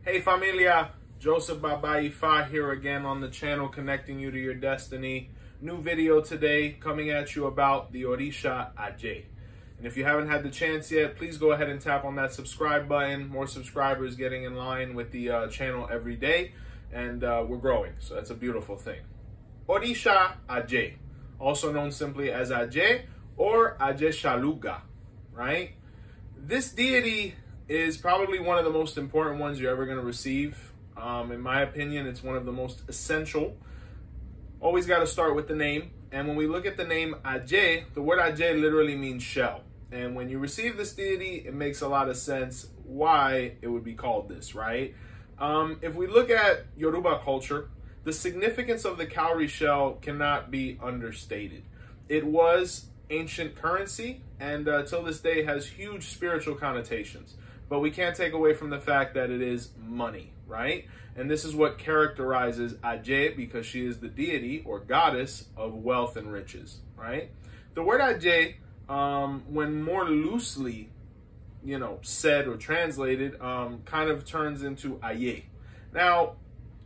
Hey familia, Joseph Baba Ifa here again on the channel, connecting you to your destiny. New video today coming at you about the Orisa Aje. And if you haven't had the chance yet, please go ahead and tap on that subscribe button. More subscribers getting in line with the channel every day, and we're growing, so that's a beautiful thing. Orisa Aje, also known simply as Aje or Aje Shaluga, right? This deity is probably one of the most important ones you're ever going to receive. In my opinion, it's one of the most essential. Always got to start with the name. And when we look at the name Aje, the word Aje literally means shell. And when you receive this deity, it makes a lot of sense why it would be called this, right? If we look at Yoruba culture, the significance of the cowrie shell cannot be understated. It was ancient currency, and till this day has huge spiritual connotations. But we can't take away from the fact that it is money, right? And this is what characterizes Aje, because she is the deity or goddess of wealth and riches, right? The word Aje, when more loosely, said or translated, kind of turns into Aye. Now,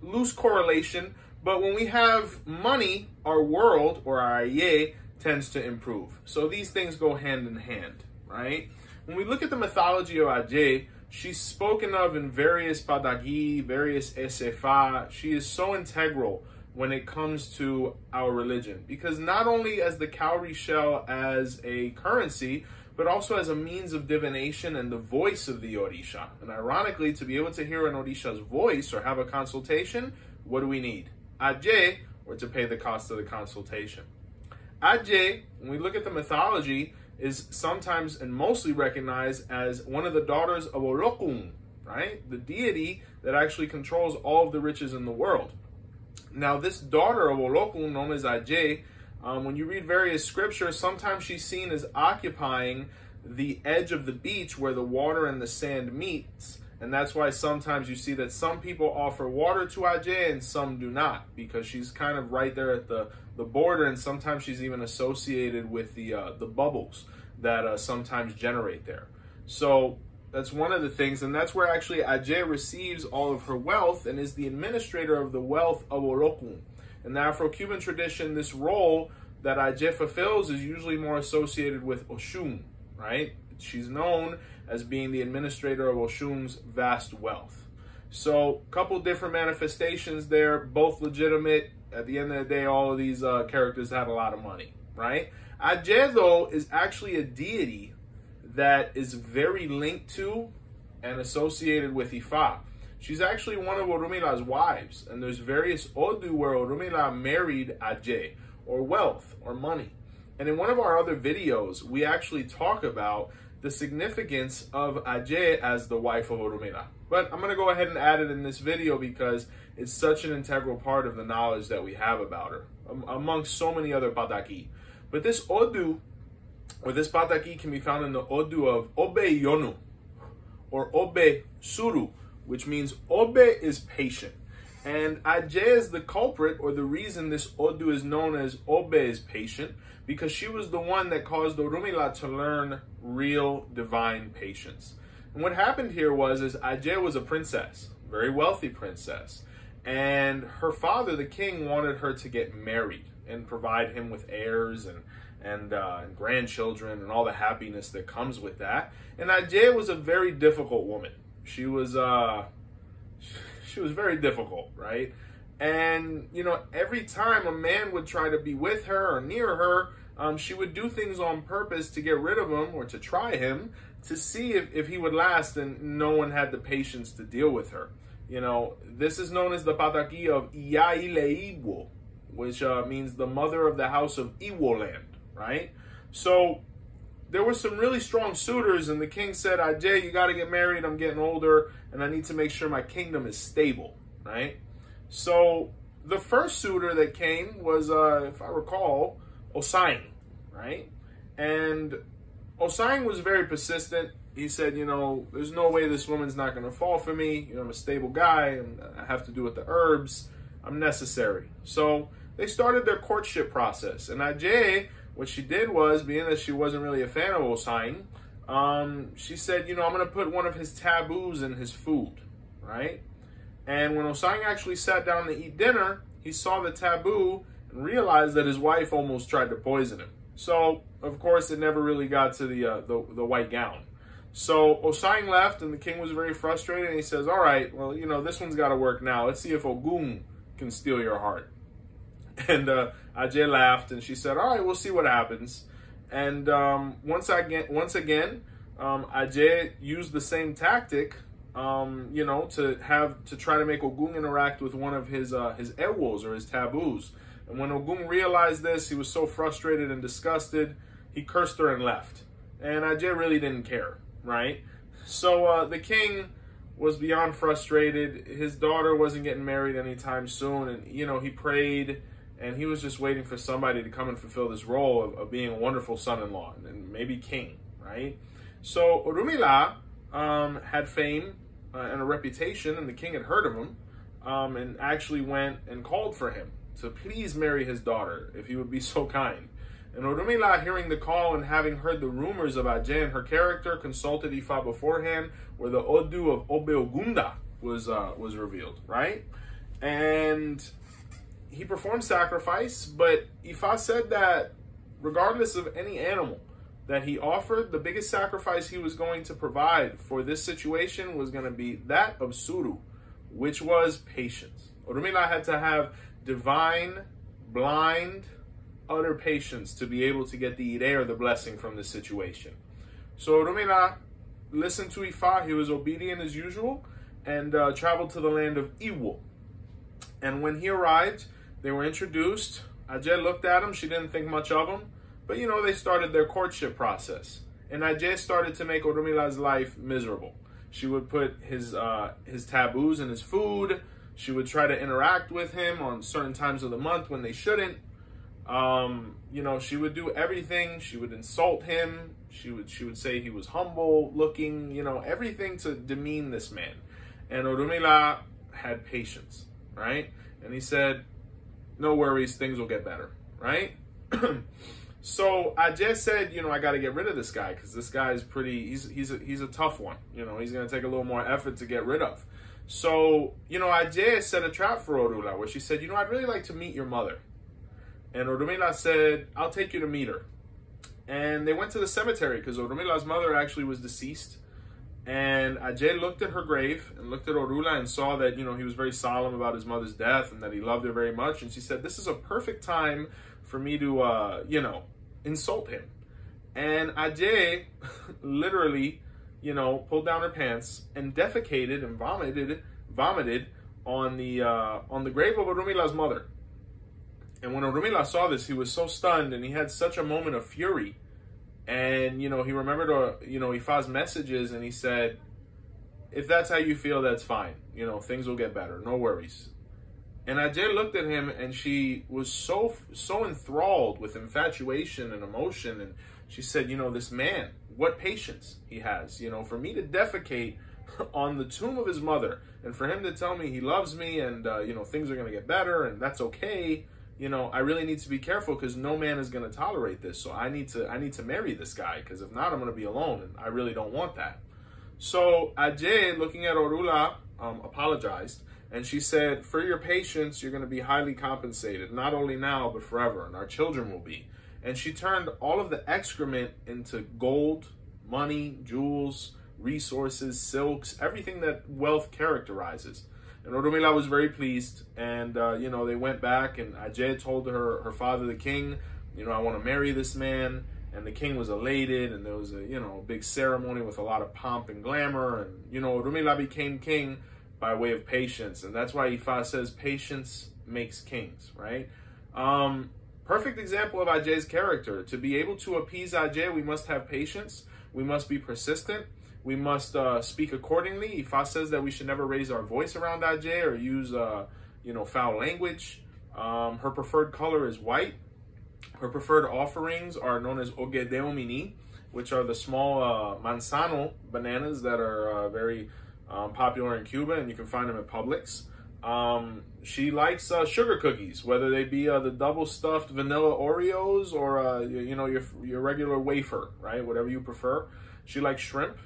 loose correlation, but when we have money, our world, or our Aye, tends to improve. So these things go hand in hand, right? When we look at the mythology of Aje, she's spoken of in various padagi, various esefa. She is so integral when it comes to our religion, because not only as the cowrie shell as a currency, but also as a means of divination and the voice of the Orisha. And ironically, to be able to hear an Orisha's voice or have a consultation, what do we need? Aje, or to pay the cost of the consultation. Aje, when we look at the mythology, is sometimes and mostly recognized as one of the daughters of Olokun, right? The deity that actually controls all of the riches in the world. Now, this daughter of Olokun, known as Aje, when you read various scriptures, sometimes she's seen as occupying the edge of the beach where the water and the sand meets. And that's why sometimes you see that some people offer water to Aje and some do not, because she's kind of right there at the border, and sometimes she's even associated with the bubbles that sometimes generate there. So that's one of the things, and that's where actually Aje receives all of her wealth and is the administrator of the wealth of Olokun. In the Afro-Cuban tradition, this role that Aje fulfills is usually more associated with Oshun, right? She's known as being the administrator of Oshun's vast wealth. So a couple different manifestations there, both legitimate. At the end of the day, all of these characters had a lot of money, right? Aje, though, is actually a deity that is very linked to and associated with Ifa. She's actually one of Orumila's wives, and there's various Odu where Orumila married Aje, or wealth, or money. And in one of our other videos, we actually talk about the significance of Aje as the wife of Orumila. But I'm going to go ahead and add it in this video because it's such an integral part of the knowledge that we have about her, amongst so many other pataki. But this Odu, or this pataki, can be found in the Odu of Obe Yonu, or Obe Suru, which means Obe is patient. And Aje is the culprit, or the reason this Odu is known as Obe is patient, because she was the one that caused Orumila to learn real divine patience. And what happened here was Aje was a princess, a very wealthy princess, and her father, the king, wanted her to get married and provide him with heirs and grandchildren and all the happiness that comes with that. And Aje was a very difficult woman. She was very difficult, right? And, every time a man would try to be with her or near her, she would do things on purpose to get rid of him or to try him to see if he would last, and no one had the patience to deal with her. This is known as the pataki of Iyaile Iwo, which means the mother of the house of Iwo land, right? So there were some really strong suitors, and the king said, Aje, you got to get married. I'm getting older, and I need to make sure my kingdom is stable, right? So the first suitor that came was, if I recall, Osang, right? And Osang was very persistent. He said, there's no way this woman's not going to fall for me. I'm a stable guy, and I have to do with the herbs. I'm necessary. So they started their courtship process. And Aje, what she did was, being that she wasn't really a fan of Osang, she said, I'm going to put one of his taboos in his food, right? And when Osang actually sat down to eat dinner, he saw the taboo and realized that his wife almost tried to poison him. So, of course, it never really got to the white gown. So Osang left, and the king was very frustrated, and he says, all right, well, this one's got to work now. Let's see if Ogun can steal your heart. And Aje laughed, and she said, all right, we'll see what happens. And once again, Aje used the same tactic, to try to make Ogun interact with one of his ewos or his taboos. And when Ogun realized this, he was so frustrated and disgusted, he cursed her and left. And Aje really didn't care, right? So the king was beyond frustrated. His daughter wasn't getting married anytime soon, and he prayed, and he was just waiting for somebody to come and fulfill this role of being a wonderful son-in-law and maybe king, right? So Orumila had fame and a reputation, and the king had heard of him, and actually went and called for him to please marry his daughter, if he would be so kind. And Orumila, hearing the call and having heard the rumors of Aje and her character, consulted Ifa beforehand, where the Odu of Obeogunda was revealed, right? And he performed sacrifice, but Ifa said that regardless of any animal that he offered, the biggest sacrifice he was going to provide for this situation was going to be that of Suru, which was patience. Orumila had to have divine, blind, utter patience to be able to get the ire, or the blessing, from this situation. So Orumila listened to Ifa. He was obedient as usual, and traveled to the land of Iwo. And when he arrived, they were introduced. Aje looked at him. She didn't think much of him. But, they started their courtship process. And Aje started to make Orumila's life miserable. She would put his taboos in his food. She would try to interact with him on certain times of the month when they shouldn't. She would do everything. She would insult him. She would say he was humble looking, everything to demean this man. And Orumila had patience, right? And he said, no worries, things will get better, right? So Aje said, I got to get rid of this guy, because this guy is he's a tough one. He's going to take a little more effort to get rid of. So, Aje set a trap for Orula, where she said, I'd really like to meet your mother. And Orumila said, I'll take you to meet her. And they went to the cemetery, because Orumila's mother actually was deceased. And Aje looked at her grave and looked at Orula and saw that, he was very solemn about his mother's death and that he loved her very much. And she said, this is a perfect time for me to, insult him. And Aje literally, pulled down her pants and defecated and vomited on the grave of Orumila's mother. And when Orumila saw this, he was so stunned, and he had such a moment of fury. And, he remembered, Ifa's messages, and he said, if that's how you feel, that's fine. Things will get better. No worries. And Aje looked at him, and she was so enthralled with infatuation and emotion. And she said, this man, what patience he has. For me to defecate on the tomb of his mother, and for him to tell me he loves me, and, things are going to get better, and that's okay. I really need to be careful, because no man is going to tolerate this. So I need to marry this guy, because if not, I'm going to be alone, and I really don't want that. So Aje, looking at Orula, apologized, and she said, for your patience, you're going to be highly compensated, not only now, but forever, and our children will be. And she turned all of the excrement into gold, money, jewels, resources, silks, everything that wealth characterizes. And Orumila was very pleased, and, they went back, and Aje told her father, the king, I want to marry this man. And the king was elated, and there was a, big ceremony with a lot of pomp and glamour. And, Orumila became king by way of patience. And that's why Ifa says patience makes kings, right? Perfect example of Aje's character. To be able to appease Aje, we must have patience. We must be persistent. We must speak accordingly. Ifa says that we should never raise our voice around Aje or use, foul language. Her preferred color is white. Her preferred offerings are known as ogedeo mini, which are the small manzano bananas that are very popular in Cuba, and you can find them at Publix. She likes sugar cookies, whether they be the double stuffed vanilla Oreos or your regular wafer, right? Whatever you prefer. She likes shrimp.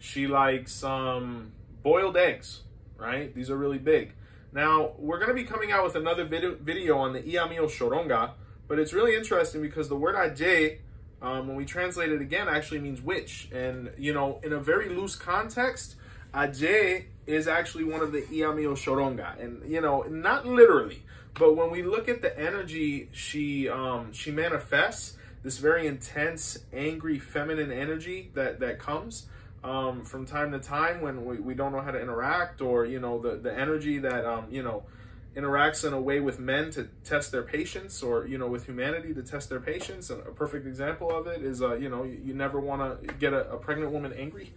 She likes boiled eggs, right? These are really big. Now, we're going to be coming out with another video on the Iamio Shoronga, but it's really interesting because the word Aje, when we translate it again, actually means witch. And, you know, in a very loose context, Aje is actually one of the Iamio Shoronga. And, you know, not literally, but when we look at the energy she manifests, this very intense, angry, feminine energy that comes from time to time when we don't know how to interact, or, you know, the energy that, you know, interacts in a way with men to test their patience, or, you know, with humanity to test their patience. And a perfect example of it is, you know, you never want to get a pregnant woman angry.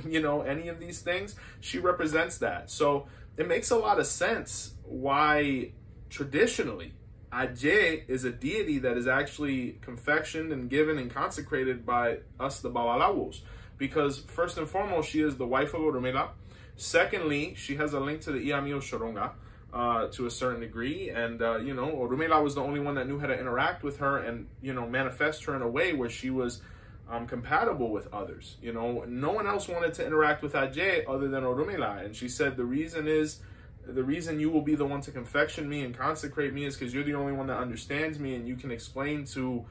You know, any of these things, she represents that. So it makes a lot of sense why traditionally Aje is a deity that is actually confectioned and given and consecrated by us, the Babalawos. Because first and foremost, she is the wife of Orumila. Secondly, she has a link to the Iamio Shoronga to a certain degree. And, you know, Orumila was the only one that knew how to interact with her and, you know, manifest her in a way where she was compatible with others. You know, no one else wanted to interact with Aje other than Orumila. And she said, the reason you will be the one to confection me and consecrate me is because you're the only one that understands me, and you can explain to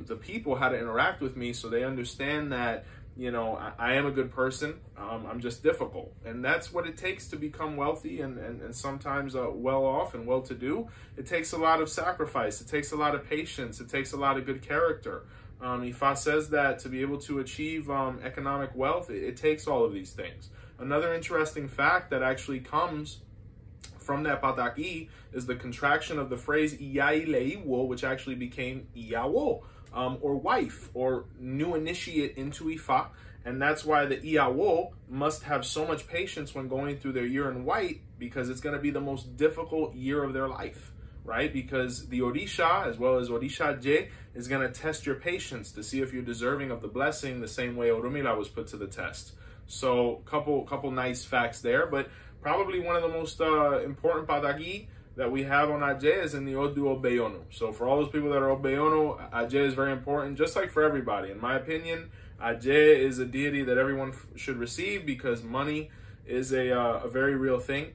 the people how to interact with me, so they understand that, you know, I am a good person. I'm just difficult. And that's what it takes to become wealthy and sometimes well off and well to do. It takes a lot of sacrifice. It takes a lot of patience. It takes a lot of good character. Ifa says that to be able to achieve economic wealth, it takes all of these things. Another interesting fact that actually comes from that pataki is the contraction of the phrase Iyai Leiwo, which actually became Iyawo, or wife, or new initiate into Ifa. And that's why the Iyawo must have so much patience when going through their year in white, because it's going to be the most difficult year of their life, right? Because the Orisha, as well as Orisa Aje, is going to test your patience to see if you're deserving of the blessing, the same way Orumila was put to the test. So couple nice facts there, but probably one of the most important pataki that we have on Aje is in the Odu Obeyono. So for all those people that are Obeyono, Aje is very important, just like for everybody. In my opinion, Aje is a deity that everyone should receive, because money is a very real thing.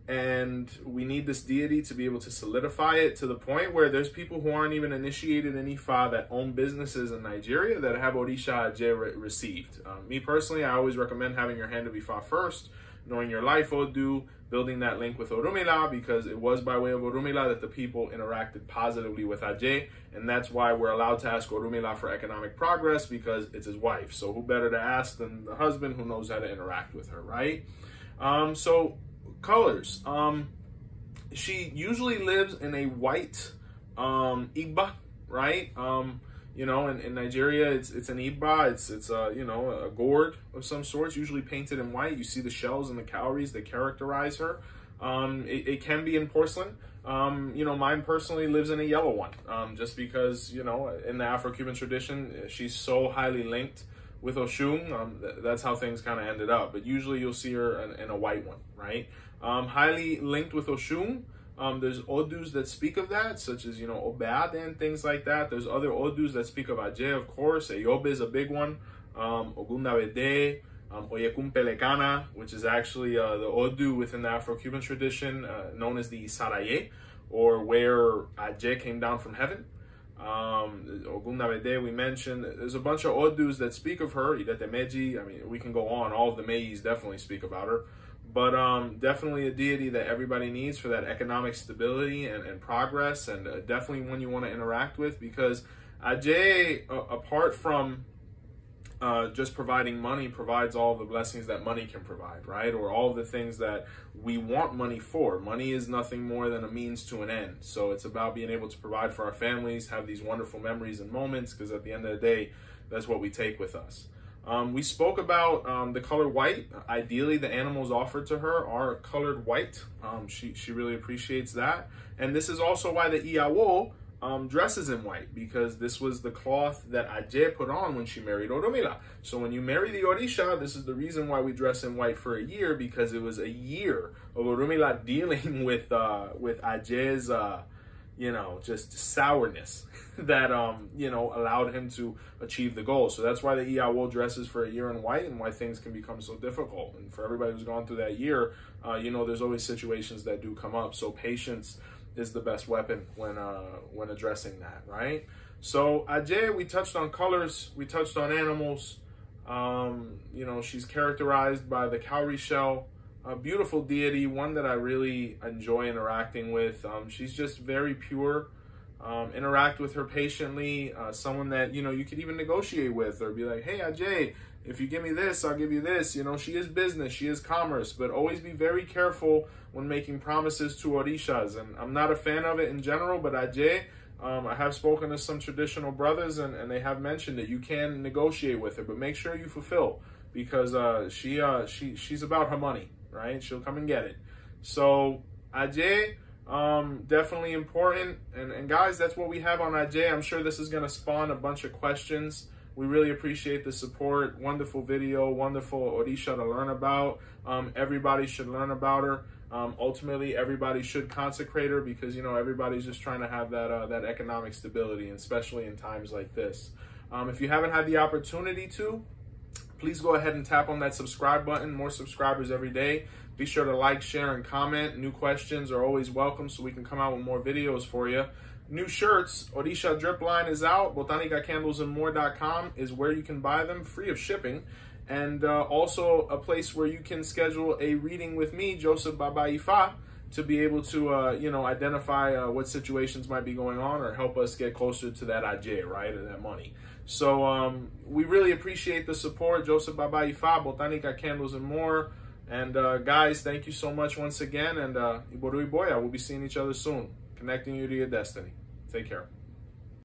And we need this deity to be able to solidify it to the point where there's people who aren't even initiated in Ifa that own businesses in Nigeria that have Orisa Aje received. Me personally, I always recommend having your hand of Ifa first, knowing your life Odu, building that link with Orumila, because it was by way of Orumila that the people interacted positively with Aje, and that's why we're allowed to ask Orumila for economic progress, because it's his wife. So who better to ask than the husband who knows how to interact with her, right? So colors. She usually lives in a white igba, right? You know, in Nigeria, it's an igba. It's you know, a gourd of some sorts, usually painted in white. You see the shells and the cowries that characterize her. It can be in porcelain. You know, mine personally lives in a yellow one, just because, you know, in the Afro-Cuban tradition, she's so highly linked with Oshun. That's how things kind of ended up. But usually you'll see her in a white one, right? Highly linked with Oshun. There's Odus that speak of that, such as, you know, Obeade and things like that. There's other Odus that speak of Aje, of course. Eyobe is a big one. Ogundabede, Oyekun Pelekana, which is actually the Odu within the Afro-Cuban tradition, known as the Isaraye, or where Aje came down from heaven. Ogundabede, we mentioned. There's a bunch of Odus that speak of her. Idetemeji, I mean, we can go on. All of the Meis definitely speak about her. But definitely a deity that everybody needs for that economic stability and progress, and definitely one you want to interact with, because Aje, apart from just providing money, provides all the blessings that money can provide, right? Or all the things that we want money for. Money is nothing more than a means to an end. So it's about being able to provide for our families, have these wonderful memories and moments, because at the end of the day, that's what we take with us. We spoke about the color white. Ideally, the animals offered to her are colored white. She really appreciates that. And this is also why the Iyawo dresses in white, because this was the cloth that Aje put on when she married Orumila. So when you marry the Orisha, this is the reason why we dress in white for a year, because it was a year of Orumila dealing with Aje's just sourness that, allowed him to achieve the goal. So that's why the Iyawo dresses for a year in white, and why things can become so difficult. And for everybody who's gone through that year, there's always situations that do come up. So patience is the best weapon when addressing that, right? So Aje, we touched on colors, we touched on animals. She's characterized by the cowrie shell, a beautiful deity, one that I really enjoy interacting with. She's just very pure. Interact with her patiently. Someone that, you could even negotiate with, or be like, hey, Aje, if you give me this, I'll give you this. She is business, she is commerce, but always be very careful when making promises to Orishas. And I'm not a fan of it in general, but Aje, I have spoken to some traditional brothers, and they have mentioned that you can negotiate with her, but make sure you fulfill, because she's about her money, right? She'll come and get it. So Aje, definitely important. And guys, that's what we have on Aje. I'm sure this is going to spawn a bunch of questions. We really appreciate the support. Wonderful video, wonderful Orisha to learn about. Everybody should learn about her. Ultimately, everybody should consecrate her, because, everybody's just trying to have that economic stability, and especially in times like this. If you haven't had the opportunity to, please go ahead and tap on that subscribe button. More subscribers every day. Be sure to like, share, and comment. New questions are always welcome, so we can come out with more videos for you. New shirts, Orisha drip line is out. botanicacandlesandmore.com is where you can buy them, free of shipping. And also a place where you can schedule a reading with me, Joseph Baba Ifa, to be able to, identify what situations might be going on, or help us get closer to that Aje, right, or that money. So we really appreciate the support. Joseph Baba Ifa, Botanica, Candles, and More. And guys, thank you so much once again. And Iboru Iboya, we'll be seeing each other soon, connecting you to your destiny. Take care.